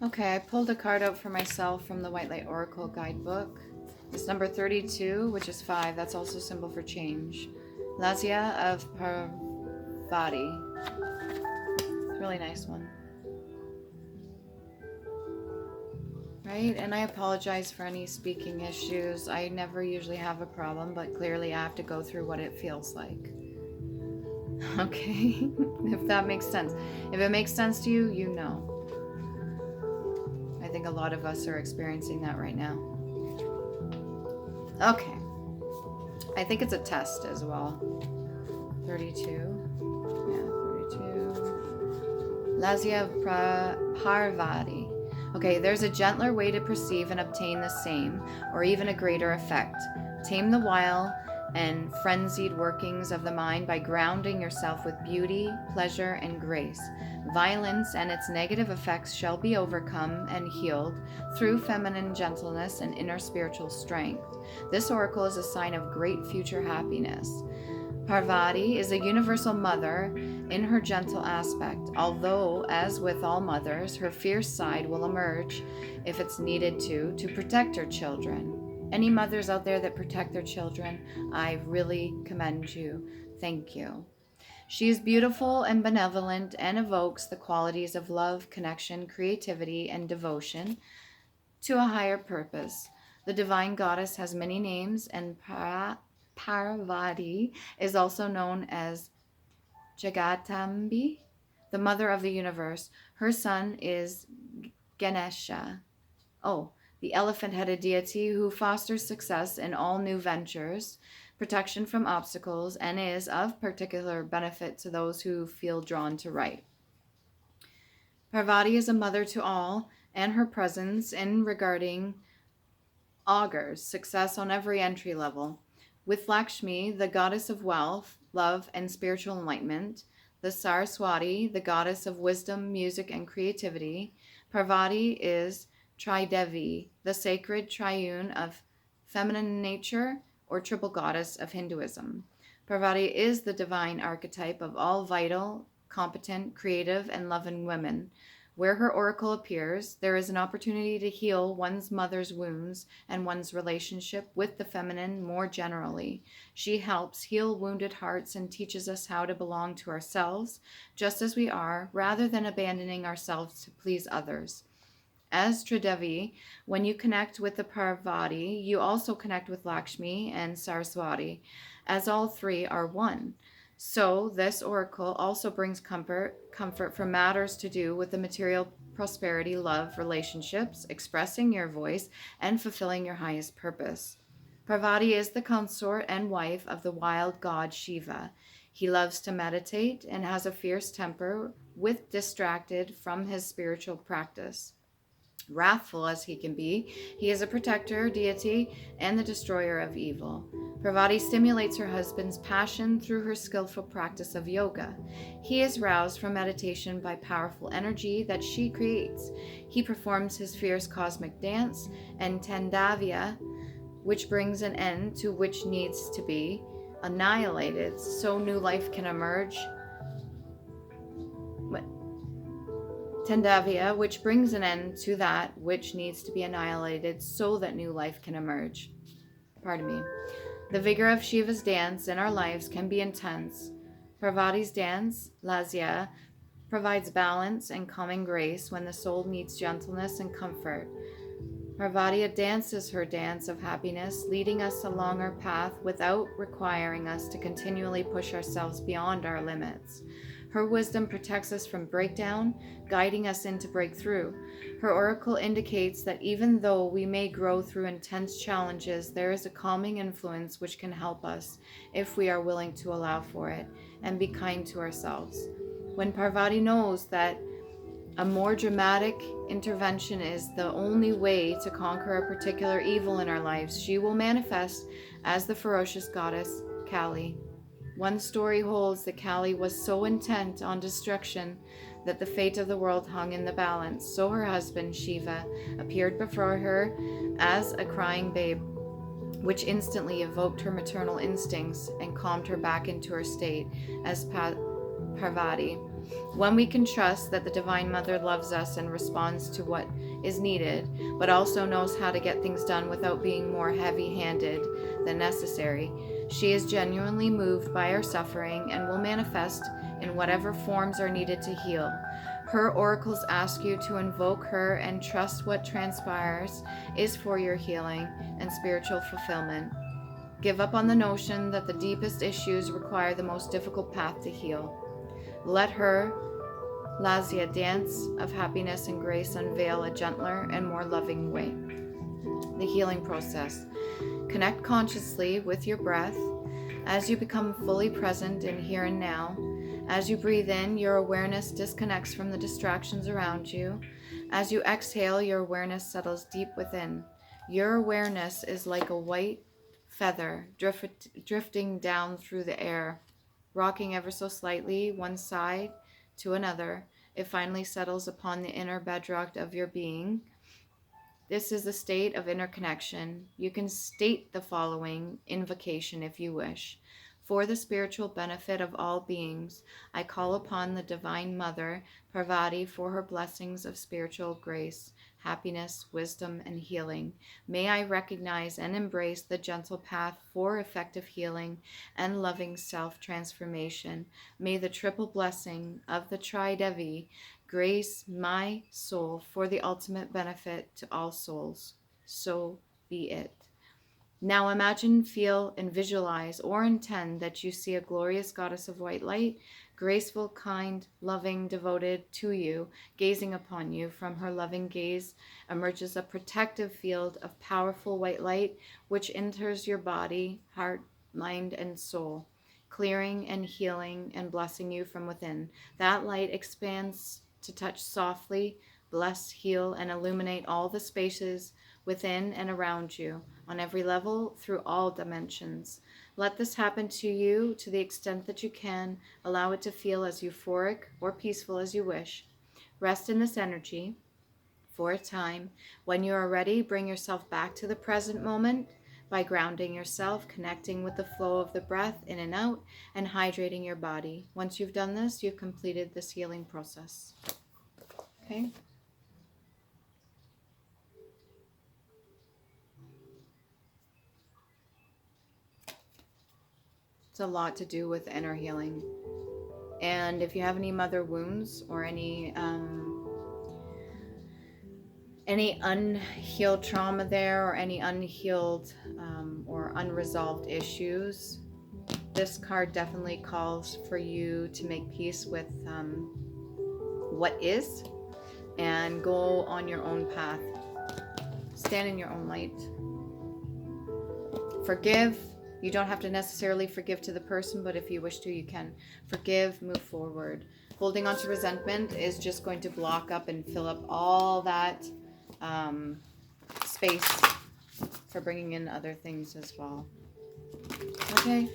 Okay, I pulled a card out for myself from the White Light Oracle guidebook. It's number 32, which is 5. That's also a symbol for change. Lasya of Parvati. It's a really nice one. Right? And I apologize for any speaking issues. I never usually have a problem, but clearly I have to go through what it feels like. Okay? If that makes sense. If it makes sense to you, you know. I think a lot of us are experiencing that right now. Okay. I think it's a test as well. 32. Yeah, 32. Lasya Parvati. Okay, there's a gentler way to perceive and obtain the same, or even a greater effect. Tame the wild and frenzied workings of the mind by grounding yourself with beauty, pleasure, and grace. Violence and its negative effects shall be overcome and healed through feminine gentleness and inner spiritual strength. This oracle is a sign of great future happiness. Parvati is a universal mother in her gentle aspect, although, as with all mothers, her fierce side will emerge if it's needed to protect her children. Any mothers out there that protect their children, I really commend you. Thank you. She is beautiful and benevolent and evokes the qualities of love, connection, creativity, and devotion to a higher purpose. The divine goddess has many names, and Parvati is also known as Jagatambi, the mother of the universe. Her son is Ganesha. Oh, the elephant-headed deity who fosters success in all new ventures, protection from obstacles, and is of particular benefit to those who feel drawn to write. Parvati is a mother to all, and her presence in regarding augurs success on every entry level. With Lakshmi, the goddess of wealth, love, and spiritual enlightenment, the Saraswati, the goddess of wisdom, music, and creativity, Parvati is Tridevi, the sacred triune of feminine nature or triple goddess of Hinduism. Parvati is the divine archetype of all vital, competent, creative, and loving women. Where her oracle appears, there is an opportunity to heal one's mother's wounds and one's relationship with the feminine more generally. She helps heal wounded hearts and teaches us how to belong to ourselves, just as we are, rather than abandoning ourselves to please others. As Tridevi, when you connect with the Parvati, you also connect with Lakshmi and Saraswati, as all three are one. So this oracle also brings comfort for matters to do with the material prosperity, love, relationships, expressing your voice, and fulfilling your highest purpose. Parvati is the consort and wife of the wild god Shiva. He loves to meditate and has a fierce temper, with distracted from his spiritual practice. Wrathful as he can be, he is a protector, deity, and the destroyer of evil. Parvati stimulates her husband's passion through her skillful practice of yoga. He is roused from meditation by powerful energy that she creates. He performs his fierce cosmic dance and Tandavya, which brings an end to which needs to be annihilated so new life can emerge. Tandavya, which brings an end to that which needs to be annihilated so that new life can emerge. Pardon me. The vigor of Shiva's dance in our lives can be intense. Parvati's dance, Lasya, provides balance and calming grace when the soul needs gentleness and comfort. Parvati dances her dance of happiness, leading us along our path without requiring us to continually push ourselves beyond our limits. Her wisdom protects us from breakdown, guiding us into breakthrough. Her oracle indicates that even though we may grow through intense challenges, there is a calming influence which can help us if we are willing to allow for it and be kind to ourselves. When Parvati knows that a more dramatic intervention is the only way to conquer a particular evil in our lives, she will manifest as the ferocious goddess Kali. One story holds that Kali was so intent on destruction that the fate of the world hung in the balance. So her husband, Shiva, appeared before her as a crying babe, which instantly evoked her maternal instincts and calmed her back into her state as Parvati. When we can trust that the Divine Mother loves us and responds to what is needed, but also knows how to get things done without being more heavy-handed than necessary, she is genuinely moved by our suffering and will manifest in whatever forms are needed to heal. Her oracles ask you to invoke her and trust what transpires is for your healing and spiritual fulfillment. Give up on the notion that the deepest issues require the most difficult path to heal. Let her, Lasya, dance of happiness and grace unveil a gentler and more loving way. The healing process. Connect consciously with your breath as you become fully present in here and now. As you breathe in, your awareness disconnects from the distractions around you. As you exhale, your awareness settles deep within. Your awareness is like a white feather drifting down through the air, rocking ever so slightly one side to another. It finally settles upon the inner bedrock of your being. This is a state of interconnection. You can state the following invocation if you wish. For the spiritual benefit of all beings, I call upon the Divine Mother, Parvati, for her blessings of spiritual grace, happiness, wisdom, and healing. May I recognize and embrace the gentle path for effective healing and loving self-transformation. May the triple blessing of the Tridevi grace my soul for the ultimate benefit to all souls. So be it. Now imagine, feel, and visualize or intend that you see a glorious goddess of white light, graceful, kind, loving, devoted to you, gazing upon you. From her loving gaze emerges a protective field of powerful white light which enters your body, heart, mind, and soul, clearing and healing and blessing you from within. That light expands to touch softly, bless, heal, and illuminate all the spaces within and around you, on every level, through all dimensions. Let this happen to you to the extent that you can. Allow it to feel as euphoric or peaceful as you wish. Rest in this energy for a time. When you are ready, bring yourself back to the present moment by grounding yourself, connecting with the flow of the breath in and out, and hydrating your body. Once you've done this, you've completed this healing process. Okay? It's a lot to do with inner healing. And if you have any mother wounds or any unhealed trauma there, or any unhealed or unresolved issues, this card definitely calls for you to make peace with what is and go on your own path. Stand in your own light. Forgive. You don't have to necessarily forgive to the person, but if you wish to, you can. Forgive, move forward. Holding on to resentment is just going to block up and fill up all that space for bringing in other things as well. Okay?